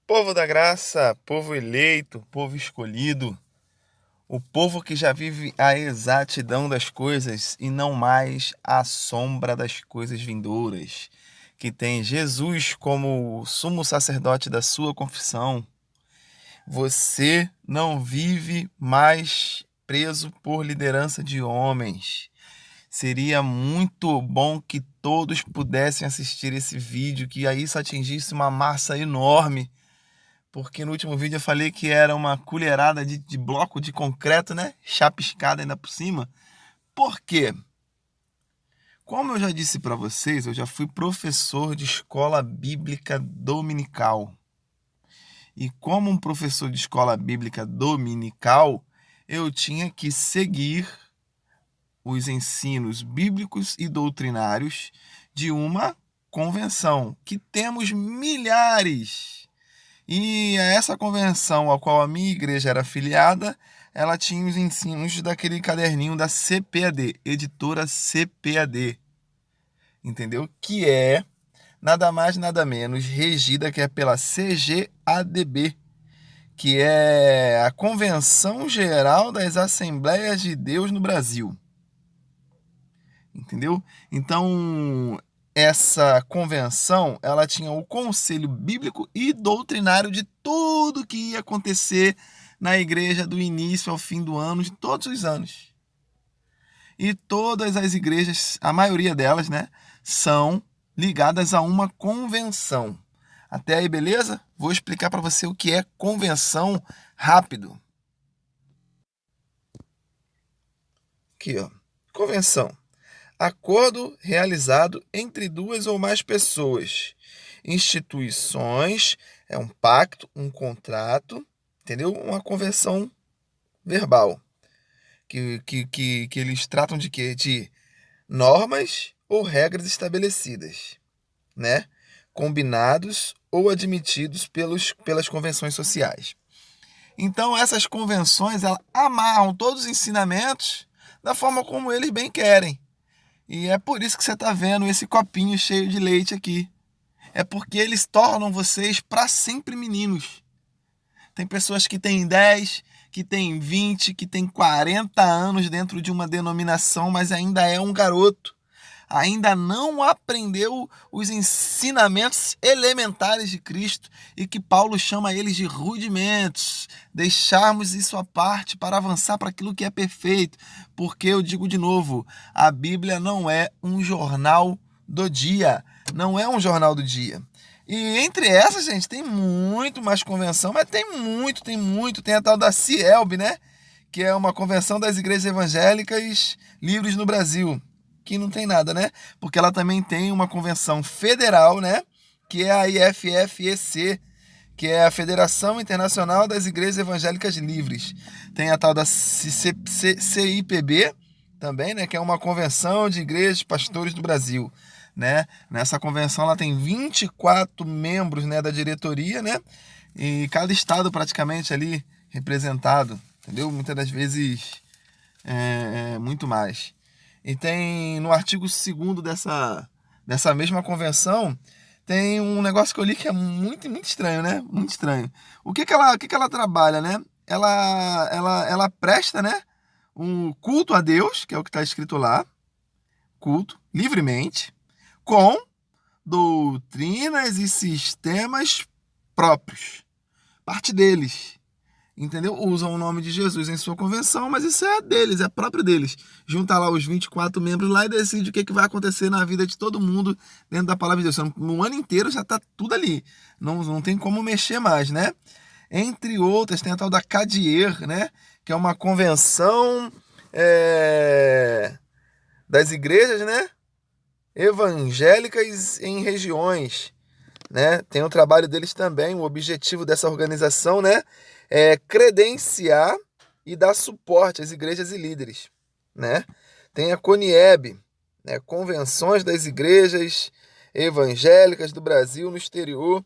Povo da graça, povo eleito, povo escolhido, o povo que já vive a exatidão das coisas e não mais a sombra das coisas vindouras, que tem Jesus como sumo sacerdote da sua confissão. Você não vive mais preso por liderança de homens. Seria muito bom que todos pudessem assistir esse vídeo, que aí isso atingisse uma massa enorme. Porque no último vídeo eu falei que era uma colherada de bloco de concreto, né? Chapiscada ainda por cima. Por quê? Como eu já disse para vocês, eu já fui professor de escola bíblica dominical. E como um professor de escola bíblica dominical, eu tinha que seguir os ensinos bíblicos e doutrinários de uma convenção, que temos milhares. E essa convenção a qual a minha igreja era afiliada, ela tinha os ensinos daquele caderninho da CPAD, editora CPAD, entendeu? Que é nada mais nada menos regida que é pela CGADB, que é a Convenção Geral das Assembleias de Deus no Brasil, entendeu? Então, essa convenção, ela tinha o conselho bíblico e doutrinário de tudo que ia acontecer na igreja do início ao fim do ano, de todos os anos. E todas as igrejas, a maioria delas, né, são ligadas a uma convenção. Até aí, beleza? Vou explicar para você o que é convenção rápido. Aqui, ó. Convenção. Acordo realizado entre duas ou mais pessoas. Instituições, é um pacto, um contrato, entendeu? Uma convenção verbal. Que eles tratam de quê? De normas ou regras estabelecidas, né? Combinados ou admitidos pelas convenções sociais. Então, essas convenções, elas amarram todos os ensinamentos da forma como eles bem querem. E é por isso que você está vendo esse copinho cheio de leite aqui. É porque eles tornam vocês para sempre meninos. Tem pessoas que têm 10, que têm 20, que têm 40 anos dentro de uma denominação, mas ainda é um garoto. Ainda não aprendeu os ensinamentos elementares de Cristo e que Paulo chama eles de rudimentos. Deixarmos isso à parte para avançar para aquilo que é perfeito. Porque eu digo de novo, a Bíblia não é um jornal do dia. Não é um jornal do dia. E entre essas, gente, tem muito mais convenção, mas tem muito. Tem a tal da CIELB, né? Que é uma convenção das igrejas evangélicas livres no Brasil. Que não tem nada, né? Porque ela também tem uma convenção federal, né? Que é a IFFEC, que é a Federação Internacional das Igrejas Evangélicas Livres. Tem a tal da CIPB também, né? Que é uma convenção de igrejas pastores do Brasil, né? Nessa convenção ela tem 24 membros, né, da diretoria, né? E cada estado praticamente ali representado, entendeu? Muitas das vezes muito mais. E tem no artigo 2º dessa mesma convenção, tem um negócio que eu li que é muito estranho, né? Muito estranho. O que ela trabalha, né? Ela presta, né, um culto a Deus, que é o que está escrito lá, culto, livremente, com doutrinas e sistemas próprios. Parte deles. Entendeu? Usam o nome de Jesus em sua convenção, mas isso é deles, é próprio deles. Junta lá os 24 membros lá e decide o que vai acontecer na vida de todo mundo dentro da palavra de Deus. No ano inteiro já está tudo ali. Não tem como mexer mais, né? Entre outras, tem a tal da CADIER, né? Que é uma convenção das igrejas, né, evangélicas em regiões, né? Tem o trabalho deles também. O objetivo dessa organização, né, é credenciar e dar suporte às igrejas e líderes, né? Tem a CONIEB, né, Convenções das Igrejas Evangélicas do Brasil no Exterior,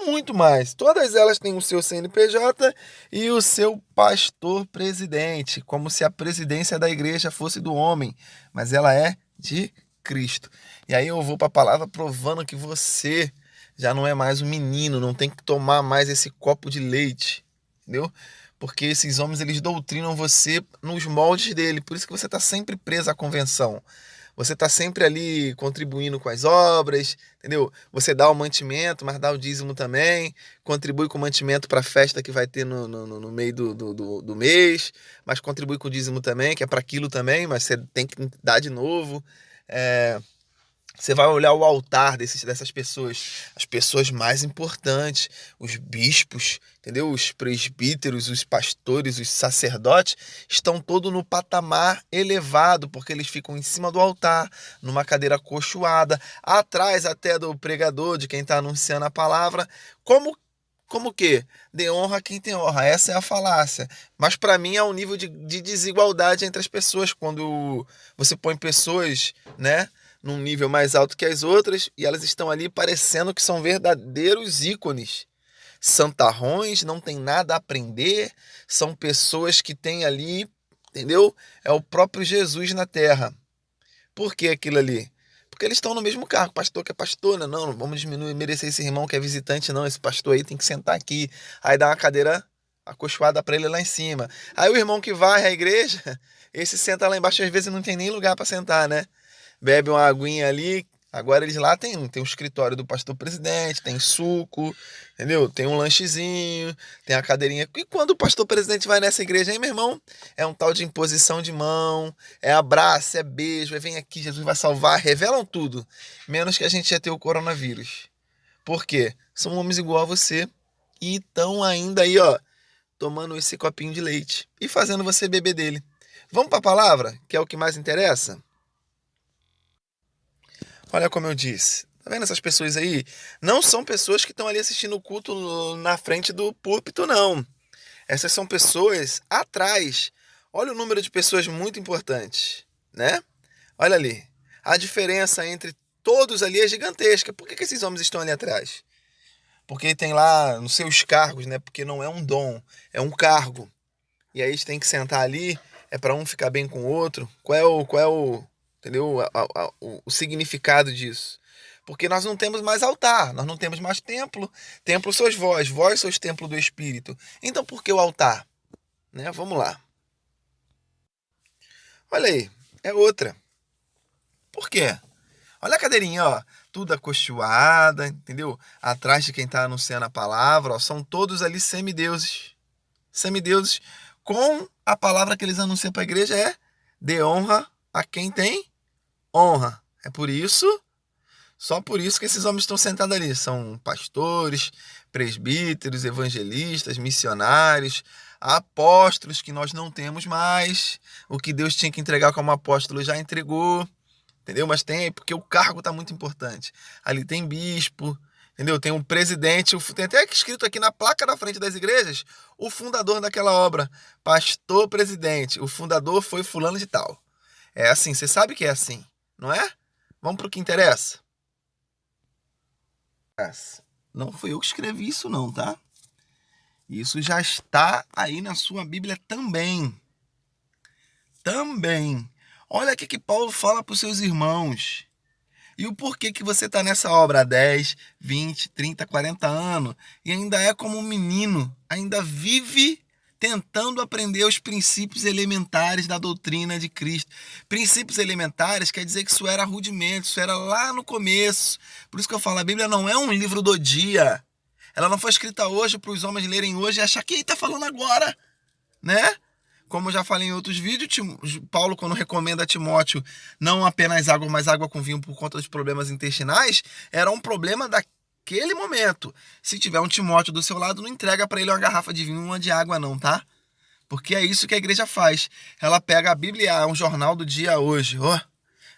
muito mais. Todas elas têm o seu CNPJ e o seu pastor presidente, como se a presidência da igreja fosse do homem, mas ela é de Cristo. E aí eu vou para a palavra provando que você já não é mais um menino, não tem que tomar mais esse copo de leite, entendeu? Porque esses homens, eles doutrinam você nos moldes dele, por isso que você está sempre preso à convenção. Você está sempre ali contribuindo com as obras, entendeu? Você dá o mantimento, mas dá o dízimo também, contribui com o mantimento para a festa que vai ter no meio do mês, mas contribui com o dízimo também, que é para aquilo também, mas você tem que dar de novo. É, Você vai olhar o altar dessas pessoas, as pessoas mais importantes, os bispos, entendeu? Os presbíteros, os pastores, os sacerdotes, estão todos no patamar elevado, porque eles ficam em cima do altar, numa cadeira acolchoada, atrás até do pregador, de quem está anunciando a palavra. Como que? Dê honra a quem tem honra. Essa é a falácia. Mas para mim é um nível de desigualdade entre as pessoas, quando você põe pessoas, né, num nível mais alto que as outras, e elas estão ali parecendo que são verdadeiros ícones. Santarrões, não tem nada a aprender, são pessoas que têm ali, entendeu? É o próprio Jesus na terra. Por que aquilo ali? Porque eles estão no mesmo cargo, pastor que é pastor, né? Não, não vamos diminuir, merecer esse irmão que é visitante, não. Esse pastor aí tem que sentar aqui. Aí dá uma cadeira acolchoada para ele lá em cima. Aí o irmão que vai à igreja, esse senta lá embaixo, às vezes não tem nem lugar para sentar, né? Bebe uma aguinha ali. Agora eles lá tem um escritório do pastor presidente, tem suco, entendeu? Tem um lanchezinho, tem a cadeirinha. E quando o pastor presidente vai nessa igreja, aí, meu irmão, é um tal de imposição de mão, é abraço, é beijo, é vem aqui, Jesus vai salvar, revelam tudo. Menos que a gente ia ter o coronavírus. Por quê? São homens igual a você e estão ainda aí, ó, tomando esse copinho de leite e fazendo você beber dele. Vamos para a palavra, que é o que mais interessa? Olha como eu disse. Tá vendo essas pessoas aí? Não são pessoas que estão ali assistindo o culto na frente do púlpito, não. Essas são pessoas atrás. Olha o número de pessoas muito importantes, né? Olha ali. A diferença entre todos ali é gigantesca. Por que esses homens estão ali atrás? Porque tem lá nos seus cargos, né? Porque não é um dom, é um cargo. E aí eles têm que sentar ali, é para um ficar bem com o outro. Entendeu? O significado disso. Porque nós não temos mais altar, nós não temos mais templo. Templo sois vós sois templo do Espírito. Então por que o altar? Né? Vamos lá. Olha aí, é outra. Por quê? Olha a cadeirinha, ó. Tudo acolchoada, entendeu? Atrás de quem está anunciando a palavra, ó, são todos ali semideuses. Semideuses com a palavra que eles anunciam para a igreja é dê honra a quem tem honra. É por isso, só por isso que esses homens estão sentados ali. São pastores, presbíteros, evangelistas, missionários, apóstolos que nós não temos mais. O que Deus tinha que entregar como apóstolo já entregou, entendeu? Mas tem, porque o cargo está muito importante. Ali tem bispo, entendeu? Tem um presidente, tem até escrito aqui na placa da frente das igrejas, o fundador daquela obra, pastor presidente. O fundador foi fulano de tal. É assim, você sabe que é assim, não é? Vamos para o que interessa. Não fui eu que escrevi isso não, tá? Isso já está aí na sua Bíblia também. Também. Olha o que Paulo fala para os seus irmãos. E o porquê que você está nessa obra há 10, 20, 30, 40 anos e ainda é como um menino, ainda vive tentando aprender os princípios elementares da doutrina de Cristo. Princípios elementares quer dizer que isso era rudimento, isso era lá no começo. Por isso que eu falo, a Bíblia não é um livro do dia. Ela não foi escrita hoje para os homens lerem hoje e achar que ele está falando agora, né? Como eu já falei em outros vídeos, Paulo, quando recomenda a Timóteo não apenas água, mas água com vinho por conta dos problemas intestinais, era um problema daquele momento. Se tiver um Timóteo do seu lado, não entrega para ele uma garrafa de vinho e uma de água não, tá? Porque é isso que a igreja faz. Ela pega a Bíblia, um jornal do dia hoje. Ó,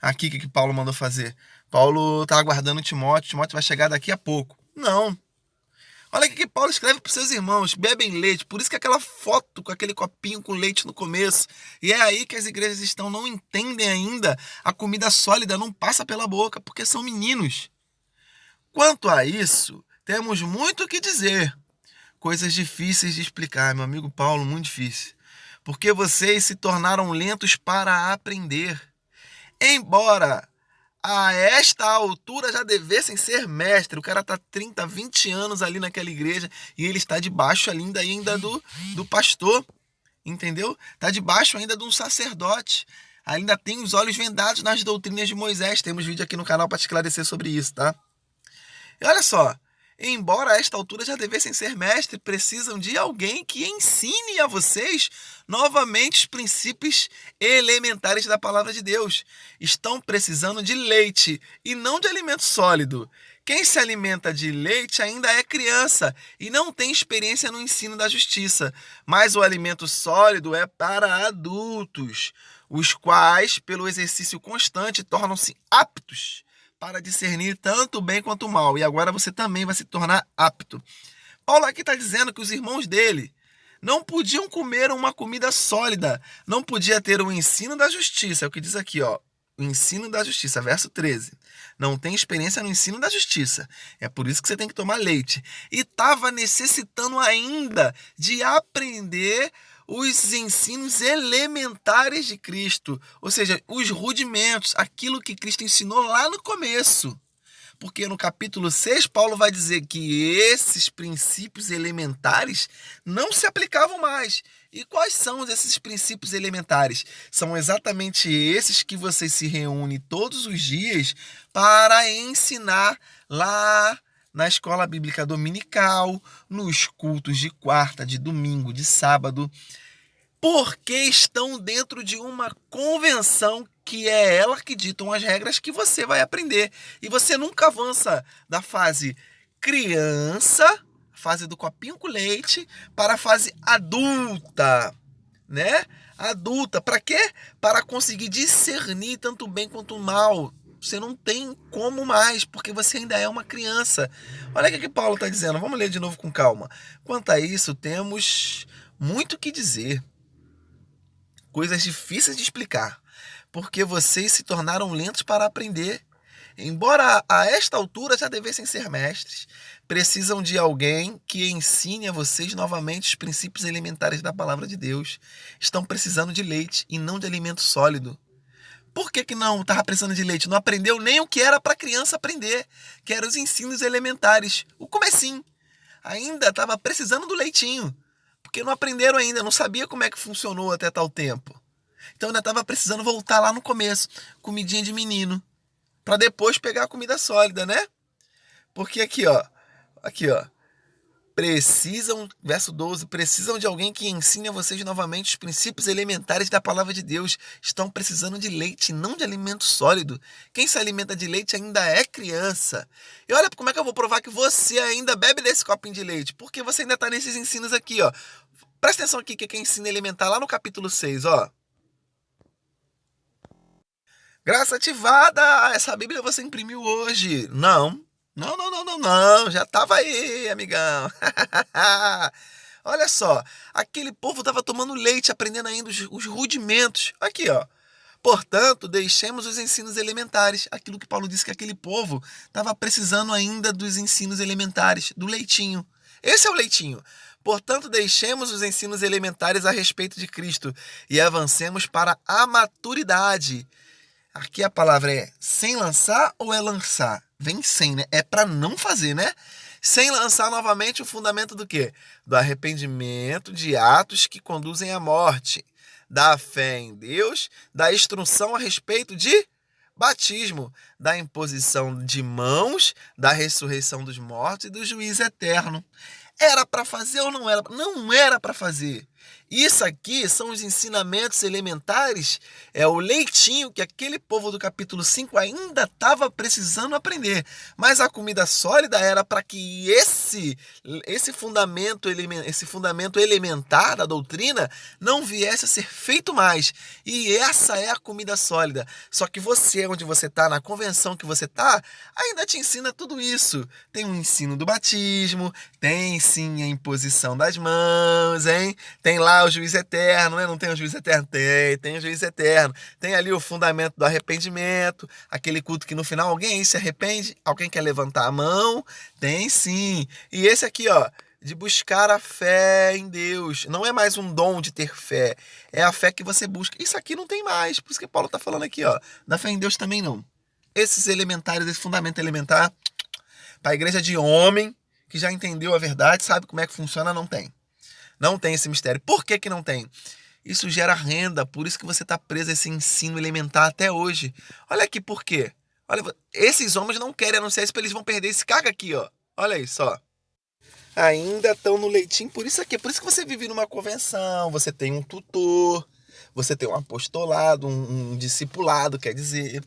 aqui o que Paulo mandou fazer. Paulo tá aguardando Timóteo vai chegar daqui a pouco. Não. Olha o que Paulo escreve para os seus irmãos, bebem leite. Por isso que aquela foto com aquele copinho com leite no começo. E é aí que as igrejas estão, não entendem ainda. A comida sólida não passa pela boca, porque são meninos. Quanto a isso, temos muito o que dizer. Coisas difíceis de explicar, meu amigo Paulo, muito difícil. Porque vocês se tornaram lentos para aprender. Embora a esta altura já devessem ser mestre. O cara está 30, 20 anos ali naquela igreja e ele está debaixo ainda do pastor, entendeu? Está debaixo ainda de um sacerdote. Ainda tem os olhos vendados nas doutrinas de Moisés. Temos vídeo aqui no canal para te esclarecer sobre isso, tá? E olha só, embora a esta altura já devessem ser mestres, precisam de alguém que ensine a vocês novamente os princípios elementares da palavra de Deus. Estão precisando de leite e não de alimento sólido. Quem se alimenta de leite ainda é criança e não tem experiência no ensino da justiça, mas o alimento sólido é para adultos, os quais, pelo exercício constante, tornam-se aptos para discernir tanto o bem quanto o mal. E agora você também vai se tornar apto. Paulo aqui está dizendo que os irmãos dele não podiam comer uma comida sólida, não podia ter o ensino da justiça. É o que diz aqui, ó. O ensino da justiça, verso 13. Não tem experiência no ensino da justiça. É por isso que você tem que tomar leite. E estava necessitando ainda de aprender os ensinos elementares de Cristo. Ou seja, os rudimentos, aquilo que Cristo ensinou lá no começo. Porque no capítulo 6, Paulo vai dizer que esses princípios elementares não se aplicavam mais. E quais são esses princípios elementares? São exatamente esses que você se reúne todos os dias para ensinar lá na escola bíblica dominical, nos cultos de quarta, de domingo, de sábado, porque estão dentro de uma convenção que é ela que ditam as regras que você vai aprender. E você nunca avança da fase criança, fase do copinho com leite, para a fase adulta, né? Adulta, para quê? Para conseguir discernir tanto o bem quanto o mal. Você não tem como mais, porque você ainda é uma criança. Olha o que Paulo está dizendo. Vamos ler de novo com calma. Quanto a isso, temos muito o que dizer. Coisas difíceis de explicar, porque vocês se tornaram lentos para aprender. Embora a esta altura já devessem ser mestres, precisam de alguém que ensine a vocês novamente os princípios elementares da palavra de Deus. Estão precisando de leite e não de alimento sólido. Por que não estava precisando de leite? Não aprendeu nem o que era para a criança aprender, que eram os ensinos elementares, o comecinho. Ainda estava precisando do leitinho, porque não aprenderam ainda, não sabia como é que funcionou até tal tempo. Então ainda estava precisando voltar lá no começo, comidinha de menino, para depois pegar a comida sólida, né? Porque aqui, ó, precisam, verso 12, precisam de alguém que ensine a vocês novamente os princípios elementares da palavra de Deus. Estão precisando de leite, não de alimento sólido. Quem se alimenta de leite ainda é criança. E olha como é que eu vou provar que você ainda bebe desse copinho de leite. Porque você ainda está nesses ensinos aqui, ó. Presta atenção aqui que é ensino elementar lá no capítulo 6, ó. Graça ativada! Essa Bíblia você imprimiu hoje. Não, já estava aí, amigão. Olha só, aquele povo estava tomando leite, aprendendo ainda os rudimentos. Aqui, ó. Portanto, deixemos os ensinos elementares. Aquilo que Paulo disse que aquele povo estava precisando ainda dos ensinos elementares, do leitinho. Esse é o leitinho. Portanto, deixemos os ensinos elementares a respeito de Cristo e avancemos para a maturidade. Aqui a palavra é sem lançar ou é lançar? Vem sem, né? É para não fazer, né? Sem lançar novamente o fundamento do quê? Do arrependimento de atos que conduzem à morte, da fé em Deus, da instrução a respeito de batismo, da imposição de mãos, da ressurreição dos mortos e do juízo eterno. Era para fazer ou não era? Não era para fazer. Isso aqui são os ensinamentos elementares, é o leitinho que aquele povo do capítulo 5 ainda estava precisando aprender. Mas a comida sólida era para que esse fundamento elementar da doutrina não viesse a ser feito mais. E essa é a comida sólida. Só que você, onde você está, na convenção que você está, ainda te ensina tudo isso. Tem o ensino do batismo, tem sim a imposição das mãos, hein? Tem lá o juízo eterno, né? Não tem o juízo eterno? Tem o juízo eterno. Tem ali o fundamento do arrependimento, aquele culto que no final alguém se arrepende, alguém quer levantar a mão? Tem sim. E esse aqui, ó, de buscar a fé em Deus. Não é mais um dom de ter fé, é a fé que você busca. Isso aqui não tem mais, por isso que Paulo está falando aqui, ó, da fé em Deus também não. esses elementares, esse fundamento elementar, para a igreja de homem, que já entendeu a verdade, sabe como é que funciona, não tem. Não tem esse mistério. Por que não tem? Isso gera renda, por isso que você está preso a esse ensino elementar até hoje. Olha aqui por quê. Olha, esses homens não querem anunciar isso, porque eles vão perder esse cargo aqui, ó. Olha isso, ó. Ainda estão no leitinho, por isso aqui. Por isso que você vive numa convenção, você tem um tutor, você tem um apostolado, um discipulado, quer dizer.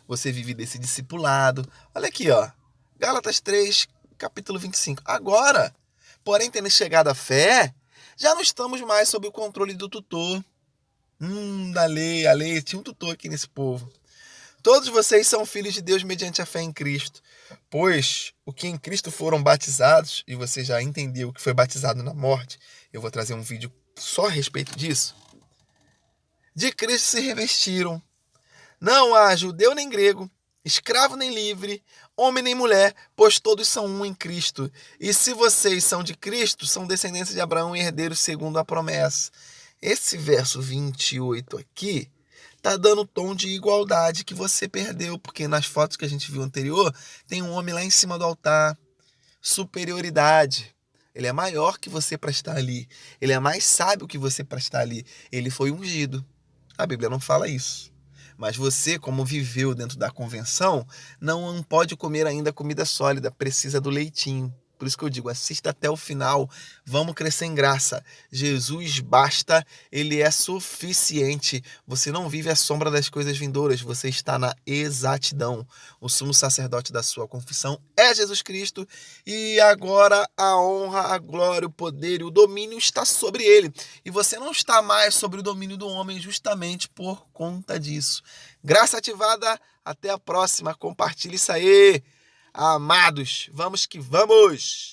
Você vive desse discipulado. Olha aqui, ó. Gálatas 3, capítulo 25. Agora, porém, tendo chegado à fé, já não estamos mais sob o controle do tutor. Da lei, a lei, tinha um tutor aqui nesse povo. Todos vocês são filhos de Deus mediante a fé em Cristo. Pois o que em Cristo foram batizados, e você já entendeu que foi batizado na morte, eu vou trazer um vídeo só a respeito disso. De Cristo se revestiram. Não há judeu nem grego, escravo nem livre, homem nem mulher, pois todos são um em Cristo. E se vocês são de Cristo, são descendentes de Abraão e herdeiros segundo a promessa. Esse verso 28 aqui tá dando o tom de igualdade que você perdeu, porque nas fotos que a gente viu anterior, tem um homem lá em cima do altar. Superioridade. Ele é maior que você para estar ali. Ele é mais sábio que você para estar ali. Ele foi ungido. A Bíblia não fala isso. Mas você, como viveu dentro da convenção, não pode comer ainda comida sólida, precisa do leitinho. Por isso que eu digo, assista até o final, vamos crescer em graça. Jesus basta, ele é suficiente. Você não vive à sombra das coisas vindouras, você está na exatidão. O sumo sacerdote da sua confissão é Jesus Cristo e agora a honra, a glória, o poder e o domínio está sobre ele. E você não está mais sobre o domínio do homem justamente por conta disso. Graça ativada, até a próxima, compartilhe isso aí. Amados, vamos que vamos!